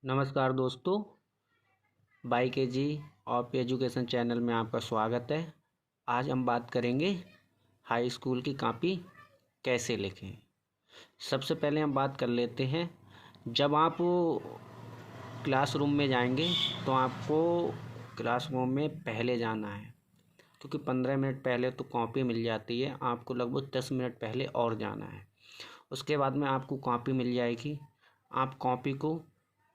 नमस्कार दोस्तों, बाई के जी ऑप एजुकेशन चैनल में आपका स्वागत है। आज हम बात करेंगे हाई स्कूल की कॉपी कैसे लिखें। सबसे पहले हम बात कर लेते हैं, जब आप क्लासरूम में जाएंगे तो आपको क्लासरूम में पहले जाना है, क्योंकि 15 मिनट पहले तो कॉपी मिल जाती है। आपको लगभग 10 मिनट पहले और जाना है। उसके बाद में आपको कॉपी मिल जाएगी। आप कॉपी को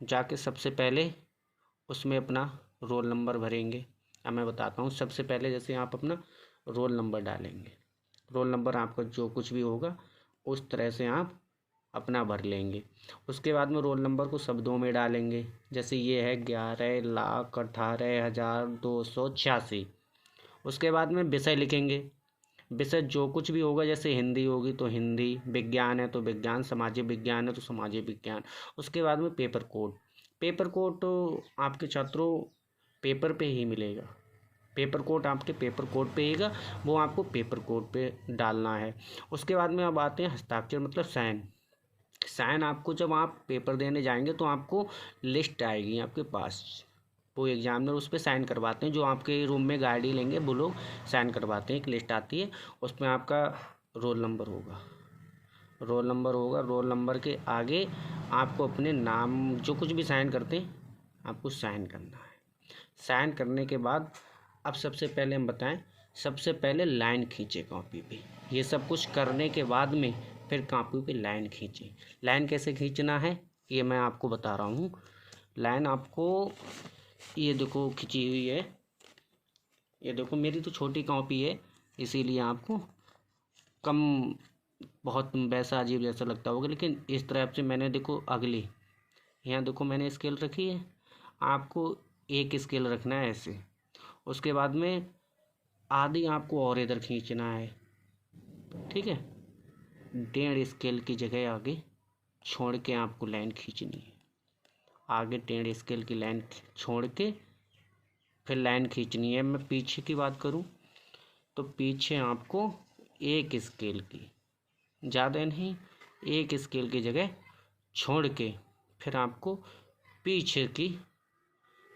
जाके सबसे पहले उसमें अपना रोल नंबर भरेंगे। अब मैं बताता हूँ। सबसे पहले जैसे आप अपना रोल नंबर डालेंगे, रोल नंबर आपका जो कुछ भी होगा उस तरह से आप अपना भर लेंगे। उसके बाद में रोल नंबर को शब्दों में डालेंगे। जैसे ये है 11,18,286। उसके बाद में विषय लिखेंगे। विषय जो कुछ भी होगा, जैसे हिंदी होगी तो हिंदी, विज्ञान है तो विज्ञान, सामाजिक विज्ञान है तो सामाजिक विज्ञान। उसके बाद में पेपर कोड। पेपर कोड तो आपके छात्रों पेपर पे ही मिलेगा। पेपर कोड आपके पेपर कोड पे हीगा, वो आपको पेपर कोड पे डालना है। उसके बाद में अब आते हैं हस्ताक्षर, मतलब साइन। साइन आपको जब आप पेपर देने जाएंगे तो आपको लिस्ट आएगी आपके पास। वो एग्जामिनर उस पर साइन करवाते हैं। जो आपके रूम में गाड़ी लेंगे वो लोग साइन करवाते हैं। एक लिस्ट आती है, उसमें आपका रोल नंबर होगा। रोल नंबर के आगे आपको अपने नाम, जो कुछ भी साइन करते हैं, आपको साइन करना है। साइन करने के बाद अब सबसे पहले हम बताएं, सबसे पहले लाइन खींचे कॉपी पे। ये सब कुछ करने के बाद में फिर कॉपी पे लाइन खींचे। लाइन कैसे खींचना है ये मैं आपको बता रहा हूँ। लाइन आपको, ये देखो खींची हुई है। ये देखो, मेरी तो छोटी कॉपी है इसीलिए आपको कम, बहुत वैसा अजीब जैसा लगता होगा, लेकिन इस तरह से मैंने, देखो अगली, यहाँ देखो मैंने स्केल रखी है। आपको एक स्केल रखना है ऐसे। उसके बाद में आधी आपको और इधर खींचना है, ठीक है। 1.5 स्केल की जगह आगे छोड़ के आपको लाइन खींचनी है। आगे 1.5 स्केल की लाइन छोड़ के फिर लाइन खींचनी है। मैं पीछे की बात करूं तो पीछे आपको 1 स्केल की, ज़्यादा नहीं, 1 स्केल की जगह छोड़ के फिर आपको पीछे की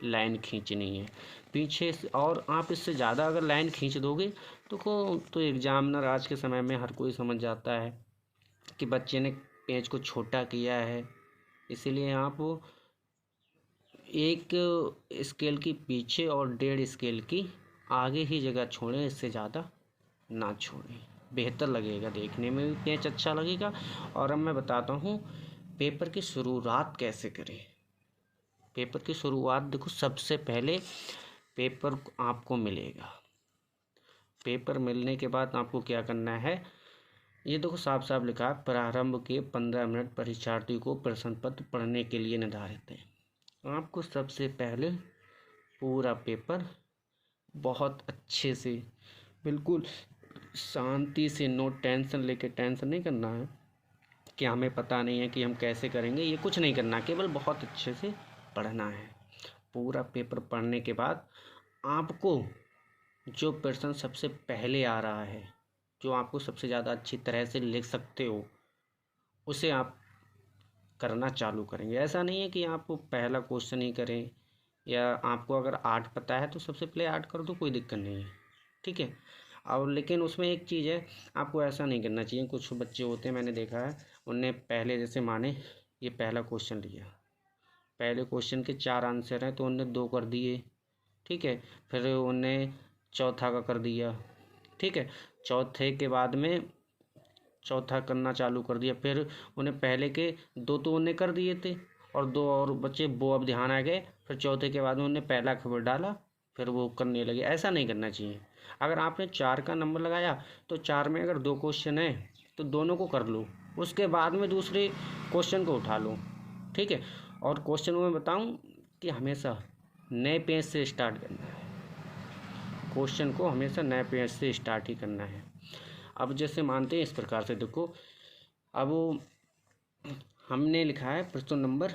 लाइन खींचनी है। पीछे से, और आप इससे ज़्यादा अगर लाइन खींच दोगे तो एग्जामिनर आज के समय में हर कोई समझ जाता है कि बच्चे ने पेज को छोटा किया है। इसीलिए आप 1 स्केल की पीछे और 1.5 स्केल की आगे ही जगह छोड़ें, इससे ज़्यादा ना छोड़ें। बेहतर लगेगा, देखने में भी पेज अच्छा लगेगा। और अब मैं बताता हूँ पेपर की शुरुआत कैसे करें। पेपर की शुरुआत देखो, सबसे पहले पेपर आपको मिलेगा। पेपर मिलने के बाद आपको क्या करना है, ये देखो साफ साफ लिखा है, प्रारंभ के 15 मिनट परीक्षार्थी को प्रश्न पत्र पढ़ने के लिए निर्धारित है। आपको सबसे पहले पूरा पेपर बहुत अच्छे से, बिल्कुल शांति से, नो टेंशन लेके, टेंशन नहीं करना है कि हमें पता नहीं है कि हम कैसे करेंगे, ये कुछ नहीं करना, केवल बहुत अच्छे से पढ़ना है। पूरा पेपर पढ़ने के बाद आपको जो प्रश्न सबसे पहले आ रहा है, जो आपको सबसे ज़्यादा अच्छी तरह से लिख सकते हो, उसे आप करना चालू करेंगे। ऐसा नहीं है कि आप पहला क्वेश्चन ही करें, या आपको अगर 8 पता है तो सबसे पहले 8 कर दो, कोई दिक्कत नहीं है, ठीक है। और लेकिन उसमें एक चीज़ है, आपको ऐसा नहीं करना चाहिए। कुछ बच्चे होते हैं, मैंने देखा है, उनने पहले, जैसे माने ये पहला क्वेश्चन लिया, पहले क्वेश्चन के 4 आंसर हैं तो उनने 2 कर दिए, ठीक है। फिर उनने चौथा का कर दिया, ठीक है। चौथे के बाद में चौथा करना चालू कर दिया। फिर उन्हें पहले के 2 तो उन्हें कर दिए थे, और 2 और बच्चे, वो अब ध्यान आ गए। फिर चौथे के बाद में उन्हें पहला खबर डाला, फिर वो करने लगे। ऐसा नहीं करना चाहिए। अगर आपने 4 का नंबर लगाया तो 4 में अगर 2 क्वेश्चन है तो दोनों को कर लो, उसके बाद में दूसरे क्वेश्चन को उठा लो, ठीक है। और क्वेश्चन में बताऊं कि हमेशा नए पेज से स्टार्ट करना है। क्वेश्चन को हमेशा नए पेज से स्टार्ट ही करना है। अब जैसे मानते हैं इस प्रकार से, देखो अब हमने लिखा है प्रश्न नंबर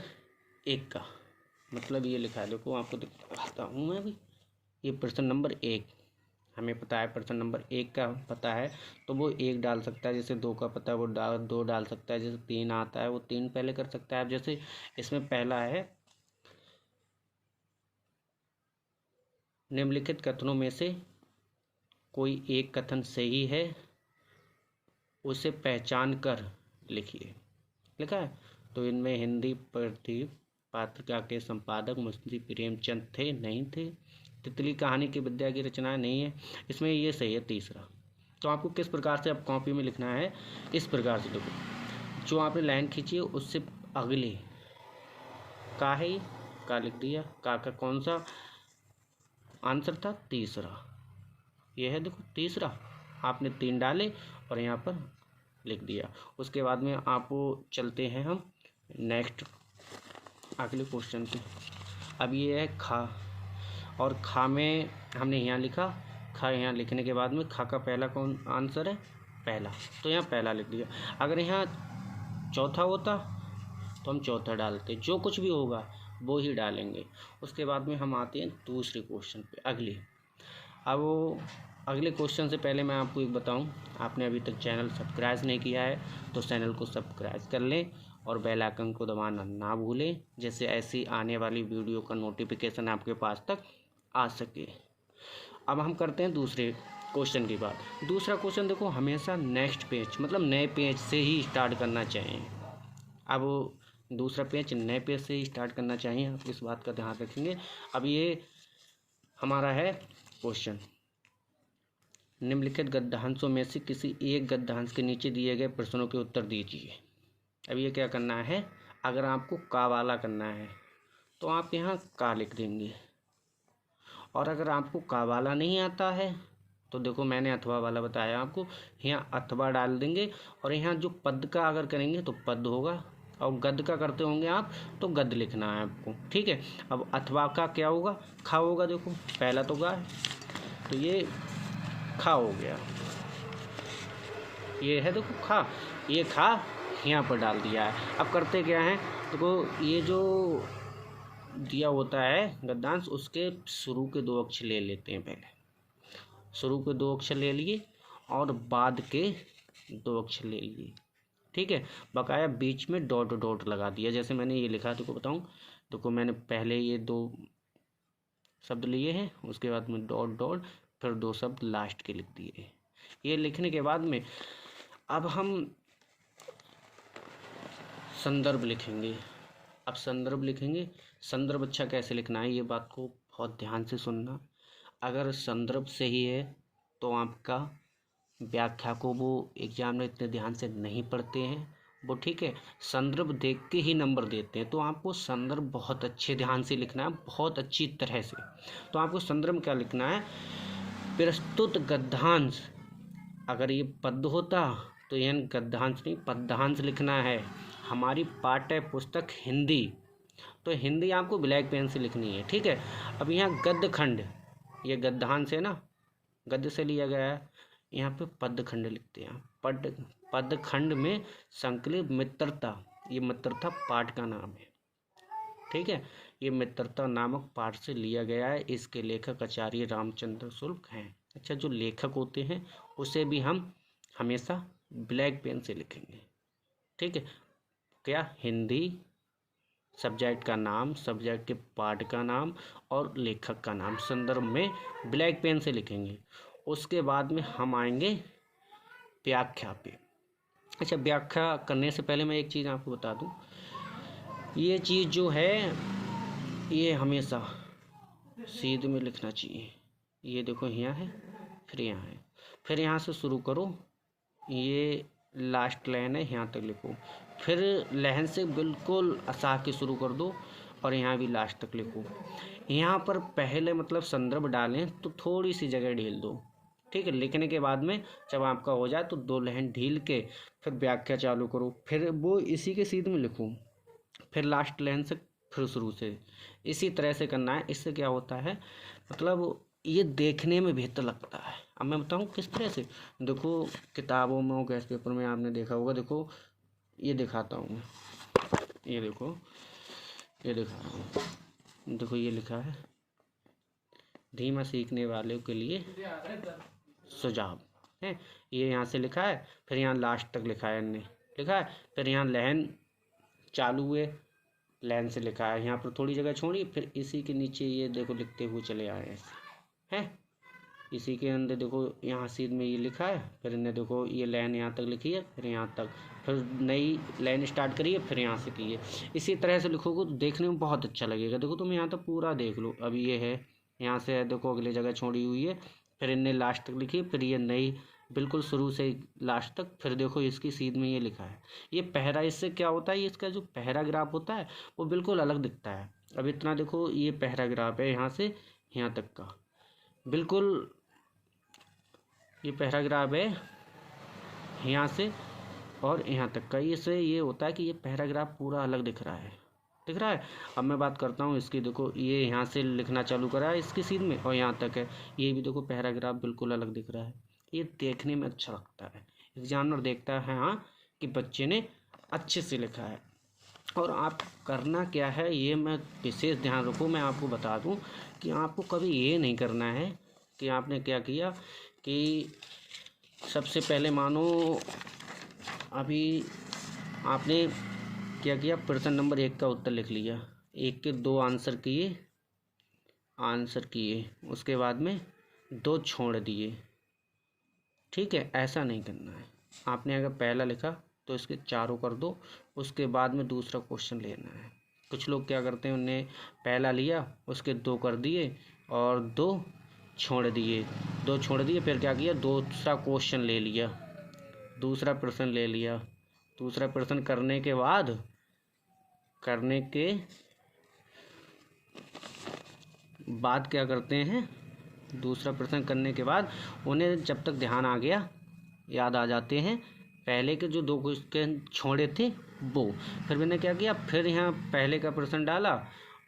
1 का, मतलब ये लिखा है, देखो आपको दिखाता हूँ मैं अभी। ये प्रश्न नंबर 1 हमें पता है, प्रश्न नंबर 1 का पता है तो वो 1 डाल सकता है। जैसे 2 का पता है वो 2 डाल सकता है। जैसे 3 आता है वो 3 पहले कर सकता है। अब जैसे इसमें पहला है निम्नलिखित कथनों में से कोई एक कथन सही है, उसे पहचान कर लिखिए। लिखा है। तो इनमें हिंदी पत्रिका के संपादक मुंशी प्रेमचंद थे, नहीं थे। तितली कहानी की विद्या की रचना नहीं है। इसमें ये सही है तीसरा। तो आपको किस प्रकार से अब कॉपी में लिखना है, इस प्रकार से देखो, जो आपने लाइन खींची है उससे अगले का है, ये का लिख दिया। का कौन सा आंसर था, तीसरा। ये है देखो तीसरा, आपने 3 डाले और यहाँ पर लिख दिया। उसके बाद में आपको चलते हैं हम नेक्स्ट अगले क्वेश्चन पे। अब ये है खा, और खा में हमने यहाँ लिखा, खा यहाँ लिखने के बाद में खा का पहला कौन आंसर है, पहला, तो यहाँ पहला लिख दिया। अगर यहाँ चौथा होता तो हम चौथा डालते, जो कुछ भी होगा वो ही डालेंगे। उसके बाद में हम आते हैं दूसरे क्वेश्चन पे, अगले। अब अगले क्वेश्चन से पहले मैं आपको एक बताऊं, आपने अभी तक चैनल सब्सक्राइब नहीं किया है तो चैनल को सब्सक्राइब कर लें और बेल आइकन को दबाना ना भूलें, जिससे ऐसी आने वाली वीडियो का नोटिफिकेशन आपके पास तक आ सके। अब हम करते हैं दूसरे क्वेश्चन की बात। दूसरा क्वेश्चन देखो, हमेशा नेक्स्ट पेज मतलब नए पेज से ही स्टार्ट करना चाहिए। अब दूसरा पेज नए पेज से ही स्टार्ट करना चाहिए, आप इस बात का ध्यान रखेंगे। अब ये हमारा है क्वेश्चन, निम्नलिखित गद्यांशों में से किसी एक गद्यांश के नीचे दिए गए प्रश्नों के उत्तर दीजिए। अब ये क्या करना है, अगर आपको का वाला करना है तो आप यहाँ का लिख देंगे, और अगर आपको का वाला नहीं आता है तो देखो मैंने अथवा वाला बताया आपको, यहाँ अथवा डाल देंगे। और यहाँ जो पद का अगर करेंगे तो पद होगा, और गद का करते होंगे आप तो गद लिखना है आपको, ठीक है। अब अथवा का क्या होगा, खा होगा। देखो पहला तो गा है तो ये खा हो गया, ये है देखो खा, ये खा यहाँ पर डाल दिया है। अब करते क्या है, देखो ये जो दिया होता है गद्यांश, उसके शुरू के 2 अक्षर ले लेते हैं। पहले शुरू के 2 अक्षर ले लिए और बाद के 2 अक्षर ले लिए, ठीक है। बकाया बीच में डॉट डॉट लगा दिया, जैसे मैंने ये लिखा, तुमको बताऊं। देखो मैंने पहले ये 2 शब्द लिए हैं, उसके बाद में डॉट डॉट, फिर 2 शब्द लास्ट के लिख दिए। ये लिखने के बाद में अब हम संदर्भ लिखेंगे। अब संदर्भ लिखेंगे, संदर्भ अच्छा कैसे लिखना है ये बात को बहुत ध्यान से सुनना। अगर संदर्भ सही है तो आपका व्याख्या को वो एग्जाम में इतने ध्यान से नहीं पढ़ते हैं वो, ठीक है। संदर्भ देख के ही नंबर देते हैं, तो आपको संदर्भ बहुत अच्छे ध्यान से लिखना है, बहुत अच्छी तरह से। तो आपको संदर्भ क्या लिखना है, प्रस्तुत गद्यांश, अगर ये पद होता तो यह गद्यांश नहीं पद्यांश लिखना है। हमारी पाठ्य पुस्तक हिंदी, तो हिंदी आपको ब्लैक पेन से लिखनी है, ठीक है। अब यहाँ गद्य खंड, ये गद्यांश है ना, गद्य से लिया गया है, यहाँ पे पद खंड लिखते हैं। पद खंड में संकलित मित्रता, ये मित्रता पाठ का नाम है, ठीक है। ये मित्रता नामक पाठ से लिया गया है, इसके लेखक आचार्य रामचंद्र शुक्ल हैं। अच्छा, जो लेखक होते हैं उसे भी हम हमेशा ब्लैक पेन से लिखेंगे, ठीक है। क्या, हिंदी, सब्जेक्ट का नाम, सब्जेक्ट के पाठ का नाम और लेखक का नाम संदर्भ में ब्लैक पेन से लिखेंगे। उसके बाद में हम आएंगे व्याख्या पे। अच्छा, व्याख्या करने से पहले मैं एक चीज़ आपको बता दूं, ये चीज़ जो है ये हमेशा सीधे में लिखना चाहिए। ये देखो यहाँ है, फिर यहाँ है, फिर यहाँ से शुरू करो, ये लास्ट लाइन है, यहाँ तक लिखो, फिर लाइन से बिल्कुल आसा के शुरू कर दो और यहाँ भी लास्ट तक लिखो। यहाँ पर पहले मतलब संदर्भ डालें तो थोड़ी सी जगह ढील दो, ठीक है। लिखने के बाद में जब आपका हो जाए तो 2 लाइन ढील के फिर व्याख्या चालू करो, फिर वो इसी के सीध में लिखो, फिर लास्ट लाइन से फिर शुरू से, इसी तरह से करना है। इससे क्या होता है, मतलब ये देखने में बेहतर लगता है। अब मैं बताऊँ किस तरह से, देखो किताबों में और गैस पेपर में आपने देखा होगा, देखो ये दिखाता हूँ, ये देखो, ये दिखा रहा हूँ, देखो ये लिखा है, धीमा सीखने वालों के लिए सुझाव है, ये यहाँ से लिखा है, फिर यहाँ लास्ट तक लिखा है, इनने लिखा है, फिर यहाँ लाइन चालू हुए लाइन से लिखा है, यहाँ पर थोड़ी जगह छोड़ी, फिर इसी के नीचे ये देखो लिखते हुए चले आए हैं, है। इसी के अंदर देखो यहाँ सीध में ये लिखा है, फिर इन्हें देखो ये लाइन यहाँ तक लिखी है, फिर यहाँ तक, फिर नई लाइन स्टार्ट करिए, फिर यहाँ से कीजिए। इसी तरह से लिखोगे तो देखने में बहुत अच्छा लगेगा। देखो तुम यहाँ तक पूरा देख लो। अभी ये है, यहाँ से देखो अगली जगह छोड़ी हुई है, फिर इनने लास्ट तक लिखी, फिर ये नई बिल्कुल शुरू से लास्ट तक, फिर देखो इसकी सीध में ये लिखा है। ये पहरा, इससे क्या होता है, इसका जो पैराग्राफ होता है वो बिल्कुल अलग दिखता है। अब इतना देखो ये पैराग्राफ है यहाँ से यहाँ तक का, बिल्कुल ये पैराग्राफ है यहाँ से और यहाँ तक का। इससे ये होता है कि ये पैराग्राफ पूरा अलग दिख रहा है, दिख रहा है। अब मैं बात करता हूँ इसकी। देखो ये यहाँ से लिखना चालू करा है इसकी सीध में और यहाँ तक है, ये भी देखो पैराग्राफ बिल्कुल अलग दिख रहा है। ये देखने में अच्छा लगता है, एग्जामिनर देखता है हाँ कि बच्चे ने अच्छे से लिखा है। और आप करना क्या है ये मैं विशेष ध्यान रखूँ, मैं आपको बता दूँ कि आपको कभी ये नहीं करना है कि आपने क्या किया कि सबसे पहले मानो अभी आपने क्या किया, प्रश्न नंबर 1 का उत्तर लिख लिया, 1 के 2 आंसर किए, उसके बाद में 2 छोड़ दिए। ठीक है, ऐसा नहीं करना है। आपने अगर पहला लिखा तो इसके 4 कर दो, उसके बाद में दूसरा क्वेश्चन लेना है। कुछ लोग क्या करते हैं, उन्हें पहला लिया उसके 2 कर दिए और 2 छोड़ दिए, फिर क्या किया, दूसरा क्वेश्चन ले लिया, दूसरा प्रश्न ले लिया। दूसरा प्रश्न करने के बाद क्या करते हैं, दूसरा प्रश्न करने के बाद उन्हें जब तक ध्यान आ गया, याद आ जाते हैं पहले के जो 2 क्वेश्चन छोड़े थे वो। फिर मैंने क्या किया, फिर यहाँ पहले का प्रश्न डाला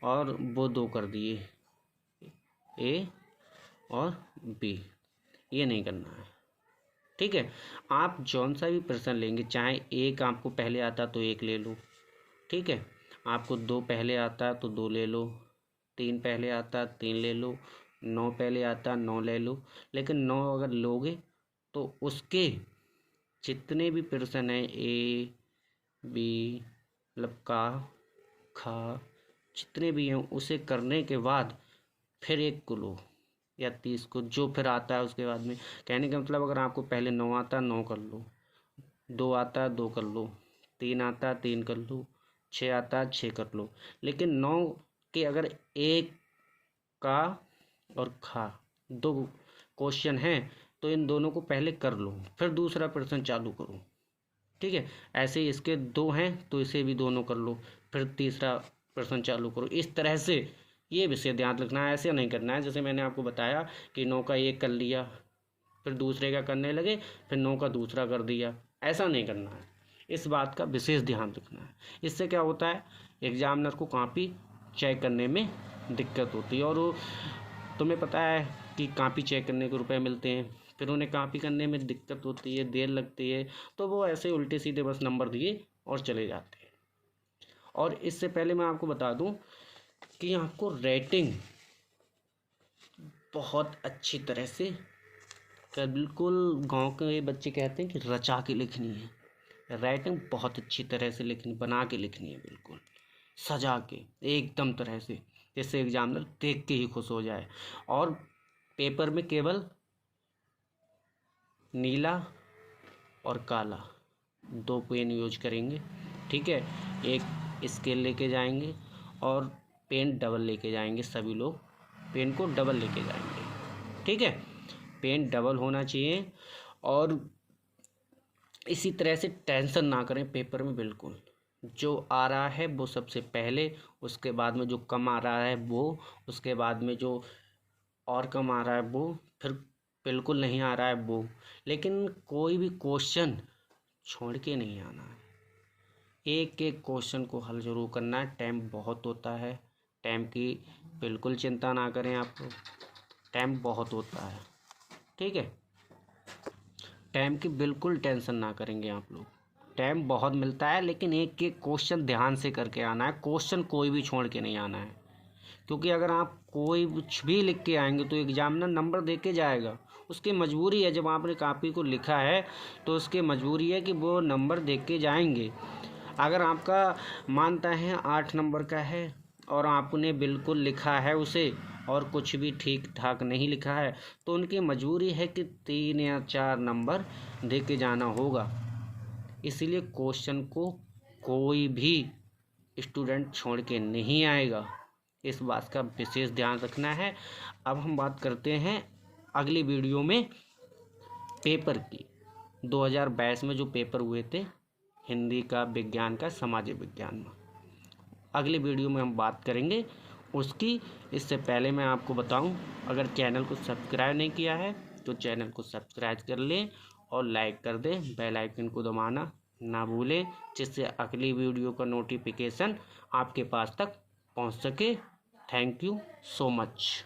और वो 2 कर दिए, ए और बी। ये नहीं करना है। ठीक है, आप जौन सा भी प्रश्न लेंगे, चाहे 1 आपको पहले आता तो 1 ले लो, ठीक है, आपको 2 पहले आता तो 2 ले लो, 3 पहले आता 3 ले लो, 9 पहले आता 9 ले लो। लेकिन 9 अगर लोगे तो उसके जितने भी प्रश्न हैं, ए बी मतलब का खा जितने भी हैं, उसे करने के बाद फिर 1 को लो या 30 को, जो फिर आता है उसके बाद में। कहने का मतलब अगर आपको पहले 9 आता 9 कर लो, 2 आता 2 कर लो, 3 आता 3 कर लो, 6 आता 6 कर लो। लेकिन 9 के अगर 1 का और खा 2 क्वेश्चन हैं तो इन दोनों को पहले कर लो, फिर दूसरा प्रश्न चालू करो। ठीक है, ऐसे ही इसके 2 हैं तो इसे भी दोनों कर लो, फिर तीसरा प्रश्न चालू करो। इस तरह से ये विषय ध्यान रखना है, ऐसे नहीं करना है जैसे मैंने आपको बताया कि 9 का 1 कर लिया, फिर दूसरे का करने लगे, फिर 9 का दूसरा कर दिया। ऐसा नहीं करना है, इस बात का विशेष ध्यान रखना है। इससे क्या होता है, एग्जामिनर को कॉपी चेक करने में दिक्कत होती है। और तुम्हें पता है कि कॉपी चेक करने के रुपए मिलते हैं, फिर उन्हें कॉपी करने में दिक्कत होती है, देर लगती है, तो वो ऐसे उल्टे सीधे बस नंबर दिए और चले जाते हैं। और इससे पहले मैं आपको बता दूं कि आपको राइटिंग बहुत अच्छी तरह से, बिल्कुल गांव के बच्चे कहते हैं कि रचा के लिखनी है। राइटिंग बहुत अच्छी तरह से लिखनी, बना के लिखनी है, बिल्कुल सजा के एकदम तरह से, जिससे एग्जामिनर देख के ही खुश हो जाए। और पेपर में केवल नीला और काला 2 पेन यूज करेंगे। ठीक है, एक स्केल लेके जाएंगे और पेन डबल लेके जाएंगे। सभी लोग पेन को डबल लेके जाएंगे। ठीक है, पेन डबल होना चाहिए। और इसी तरह से टेंशन ना करें पेपर में, बिल्कुल जो आ रहा है वो सबसे पहले, उसके बाद में जो कम आ रहा है वो, उसके बाद में जो और कम आ रहा है वो, फिर बिल्कुल नहीं आ रहा है वो। लेकिन कोई भी क्वेश्चन छोड़ के नहीं आना है, एक एक क्वेश्चन को हल जरूर करना है। टाइम बहुत होता है, टाइम की बिल्कुल चिंता ना करें आप लोग, टाइम बहुत होता है। ठीक है, टाइम की बिल्कुल टेंशन ना करेंगे आप लोग, टाइम बहुत मिलता है। लेकिन एक एक क्वेश्चन ध्यान से करके आना है, क्वेश्चन कोई भी छोड़ के नहीं आना है। क्योंकि अगर आप कोई कुछ भी लिख के आएंगे तो एग्जामिनर नंबर दे के जाएगा, उसकी मजबूरी है। जब आपने कॉपी को लिखा है तो उसकी मजबूरी है कि वो नंबर दे के जाएंगे। अगर आपका मानता है 8 नंबर का है और आपने बिल्कुल लिखा है उसे और कुछ भी ठीक ठाक नहीं लिखा है तो उनकी मजबूरी है कि 3 या 4 नंबर दे के जाना होगा। इसलिए क्वेश्चन को कोई भी स्टूडेंट छोड़ के नहीं आएगा, इस बात का विशेष ध्यान रखना है। अब हम बात करते हैं अगली वीडियो में पेपर की। 2022 में जो पेपर हुए थे हिंदी का, विज्ञान का, सामाजिक विज्ञान में, अगली वीडियो में हम बात करेंगे उसकी। इससे पहले मैं आपको बताऊं, अगर चैनल को सब्सक्राइब नहीं किया है तो चैनल को सब्सक्राइब कर लें और लाइक कर दें, बेल आइकन को दबाना ना भूलें, जिससे अगली वीडियो का नोटिफिकेशन आपके पास तक पहुंच सके। Thank you so much.